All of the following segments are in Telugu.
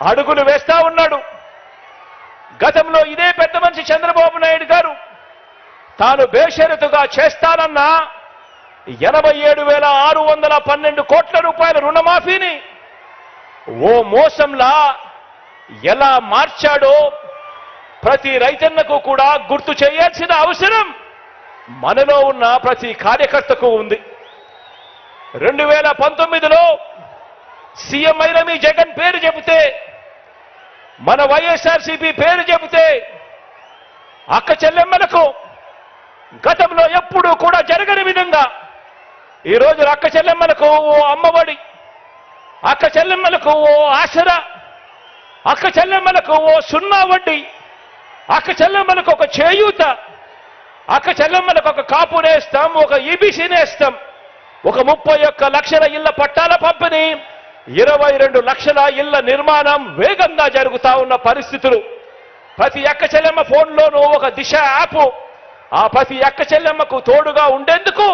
అడుగులు వేస్తా ఉన్నాడు. గతంలో ఇదే పెద్ద మనిషి చంద్రబాబు నాయుడు గారు తాను బేషరతుగా చేస్తానన్న 87,612 కోట్ల రూపాయల రుణమాఫీని ఓ మోసంలా ఎలా మార్చాడో ప్రతి రైతన్నకు కూడా గుర్తు చేయాల్సిన అవసరం మనలో ఉన్న ప్రతి కార్యకర్తకు ఉంది. 2019లో సీఎం అయిన మీ జగన్ పేరు చెబితే, మన వైఎస్ఆర్సీపీ పేరు చెబితే అక్క చెల్లెమ్మలకు గతంలో ఎప్పుడూ కూడా జరగని విధంగా ఈరోజు అక్క చెల్లెమ్మలకు ఓ అమ్మఒడి, అక్క చెల్లెమ్మలకు ఓ ఆసరా, అక్క చెల్లెమ్మలకు ఓ సున్నా వడ్డీ, అక్క చెల్లెమ్మలకు ఒక చేయూత, అక్క చెల్లెమ్మలకు ఒక కాపు నేస్తాం, ఒక ఈబీసీ నేస్తాం, ఒక 31 లక్షల ఇళ్ల పట్టాల పంపిణీ, 22 లక్షల ఇళ్ల నిర్మాణం వేగంగా జరుగుతా ఉన్న పరిస్థితులు. ప్రతి అక్క చెల్లెమ్మ ఫోన్లోనూ ఒక దిశ యాప్, ఆ ప్రతి అక్క చెల్లెమ్మకు తోడుగా ఉండేందుకు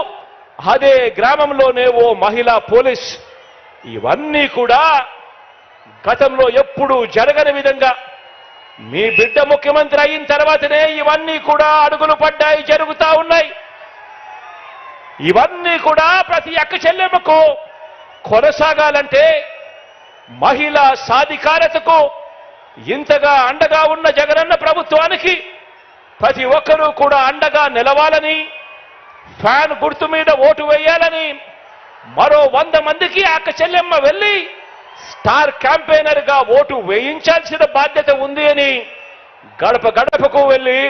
అదే గ్రామంలోనే ఓ మహిళా పోలీస్. ఇవన్నీ కూడా గతంలో ఎప్పుడూ జరగని విధంగా మీ బిడ్డ ముఖ్యమంత్రి అయిన తర్వాతనే ఇవన్నీ కూడా అడుగులు పడ్డాయి, జరుగుతా ఉన్నాయి. ఇవన్నీ కూడా ప్రతి అక్క చెల్లెమ్మకు కొనసాగాలంటే మహిళా సాధికారతకు ఇంతగా అండగా ఉన్న జగనన్న ప్రభుత్వానికి ప్రతి ఒక్కరూ కూడా అండగా నిలవాలని, ఫ్యాన్ గుర్తు మీద ఓటు వేయాలని, మరో 100 మందికి అక్క చెల్లెమ్మ వెళ్ళి స్టార్ క్యాంపెయినర్ గా ఓటు వేయించాల్సిన బాధ్యత ఉంది అని గడప గడపకు వెళ్ళి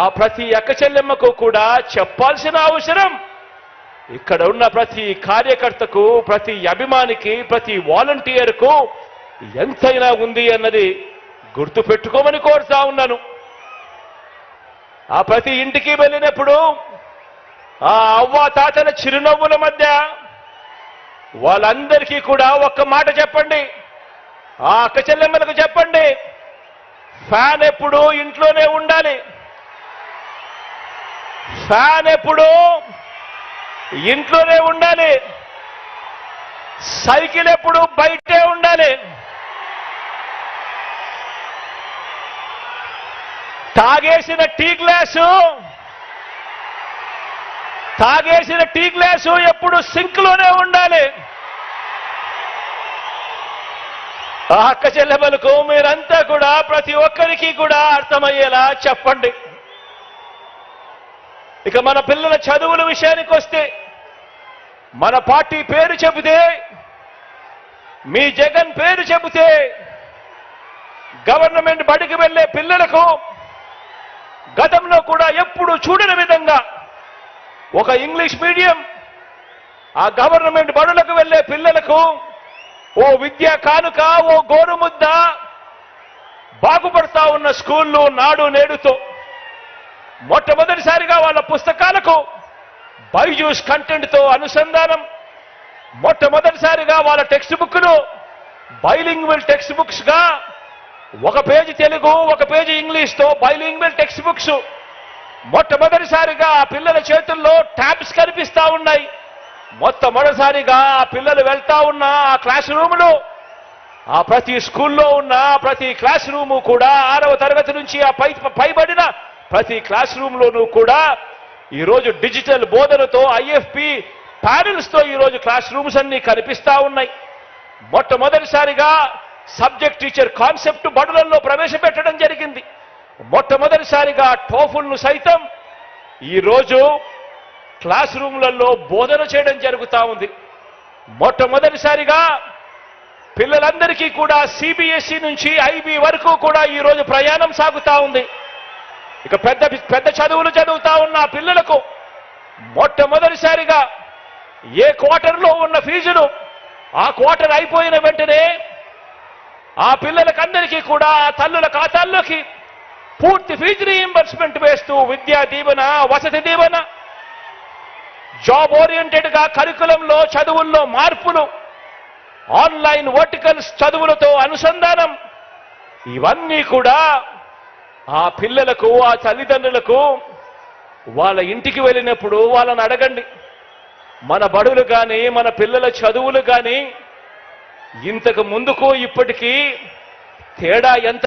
ఆ ప్రతి అక్క చెల్లెమ్మకు కూడా చెప్పాల్సిన అవసరం ఇక్కడ ఉన్న ప్రతి కార్యకర్తకు, ప్రతి అభిమానికి, ప్రతి వాలంటీర్కు ఎంతైనా ఉంది అన్నది గుర్తు పెట్టుకోమని కోరుతా ఉన్నాను. ఆ ప్రతి ఇంటికి వెళ్ళినప్పుడు ఆ అవ్వ తాతల చిరునవ్వుల మధ్య వాళ్ళందరికీ కూడా ఒక్క మాట చెప్పండి, ఆ అక్క చెల్లెమ్మలకు చెప్పండి, ఫ్యాన్ ఎప్పుడు ఇంట్లోనే ఉండాలి, ఫ్యాన్ ఎప్పుడు ఇంట్లోనే ఉండాలి, సైకిల్ ఎప్పుడు బయటే ఉండాలి, తాగేసిన టీ గ్లాసు ఎప్పుడు సింక్ లోనే ఉండాలి. ఆ అక్క చెల్లెమ్మలకు మీరంతా కూడా ప్రతి ఒక్కరికి కూడా అర్థమయ్యేలా చెప్పండి. ఇక మన పిల్లల చదువుల విషయానికి వస్తే, మన పార్టీ పేరు చెబితే, మీ జగన్ పేరు చెబితే గవర్నమెంట్ బడికి వెళ్లే పిల్లలకు గతంలో కూడా ఎప్పుడు చూడని విధంగా ఒక ఇంగ్లీష్ మీడియం, ఆ గవర్నమెంట్ బడులకు వెళ్లే పిల్లలకు ఓ విద్యా కానుక, ఓ గోరుముద్ద, బాగుపడతా ఉన్న స్కూళ్ళు నాడు నేడుతో మొట్టమొదటిసారిగా వాళ్ళ పుస్తకాలకు బైజూస్ కంటెంట్తో అనుసంధానం, మొట్టమొదటిసారిగా వాళ్ళ టెక్స్ట్ బుక్ను బైలింగ్వల్ టెక్స్ట్ బుక్స్ గా ఒక పేజీ తెలుగు, ఒక పేజీ ఇంగ్లీష్తో బైలింగ్వల్ టెక్స్ట్ బుక్స్, మొట్టమొదటిసారిగా ఆ పిల్లల చేతుల్లో ట్యాబ్స్ కనిపిస్తా ఉన్నాయి. మొట్టమొదటిసారిగా ఆ పిల్లలు వెళ్తా ఉన్న ఆ క్లాస్ రూములు, ఆ ప్రతి స్కూల్లో ఉన్న ప్రతి క్లాస్ రూము కూడా 6వ తరగతి నుంచి ఆ పైబడిన ప్రతి క్లాస్ రూమ్లోనూ కూడా ఈరోజు డిజిటల్ బోధనతో ఐఎఫ్పి ప్యానెల్స్ తో ఈరోజు క్లాస్ రూమ్స్ అన్ని కనిపిస్తా ఉన్నాయి. మొట్టమొదటిసారిగా సబ్జెక్ట్ టీచర్ కాన్సెప్ట్ బడులలో ప్రవేశపెట్టడం జరిగింది. మొట్టమొదటిసారిగా టోఫుల్ను సైతం ఈరోజు క్లాస్ రూమ్లలో బోధన చేయడం జరుగుతూ ఉంది. మొట్టమొదటిసారిగా పిల్లలందరికీ కూడా సిబిఎస్ఈ నుంచి ఐబీ వరకు కూడా ఈరోజు ప్రయాణం సాగుతా ఉంది. ఇక పెద్ద చదువులు చదువుతా ఉన్న పిల్లలకు మొట్టమొదటిసారిగా ఏ క్వార్టర్లో ఉన్న ఫీజులు ఆ క్వార్టర్ అయిపోయిన వెంటనే ఆ పిల్లలకందరికీ కూడా ఆ తల్లుల ఖాతాల్లోకి పూర్తి ఫీజు రీయింబర్స్మెంట్ వేస్తూ విద్యా దీవెన, వసతి దీవెన, జాబ్ ఓరియంటెడ్ గా కరికులంలో చదువుల్లో మార్పులు, ఆన్లైన్ వర్టికల్స్ చదువులతో అనుసంధానం, ఇవన్నీ కూడా ఆ పిల్లలకు, ఆ తల్లిదండ్రులకు వాళ్ళ ఇంటికి వెళ్ళినప్పుడు వాళ్ళని అడగండి, మన బడులు కానీ మన పిల్లల చదువులు కానీ ఇంతకు ముందుకు ఇప్పటికీ తేడా ఎంత